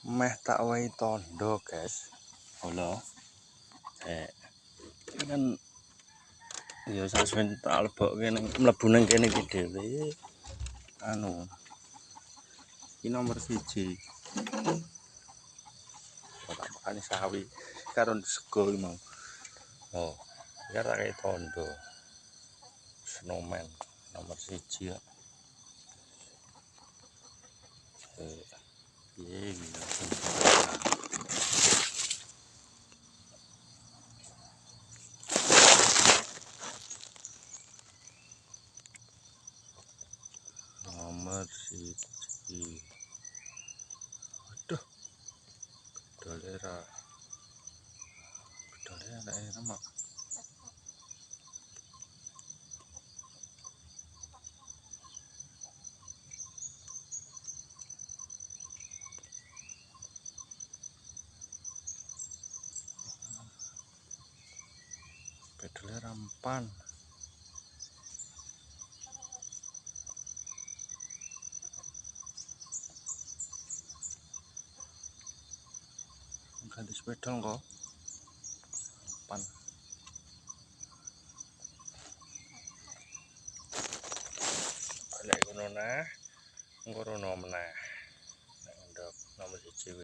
meh tak wae tondo guys. Halo. Ini kan ya sasuen tak lebokke ning mlebu ning kene iki dhewe. Anu. Iki nomor 1. Tak makane sawi karo sego iki mau. Oh, ya tak kayak tondo. Snowman nomor 1 ya. Gila. Nomor 1. Aduh, bedolera. Bedolera mak. Bedolera empan. Ganti sepeda kok. Empan. Balik kono nah. Engko rono meneh. Nek ndok nomor 1.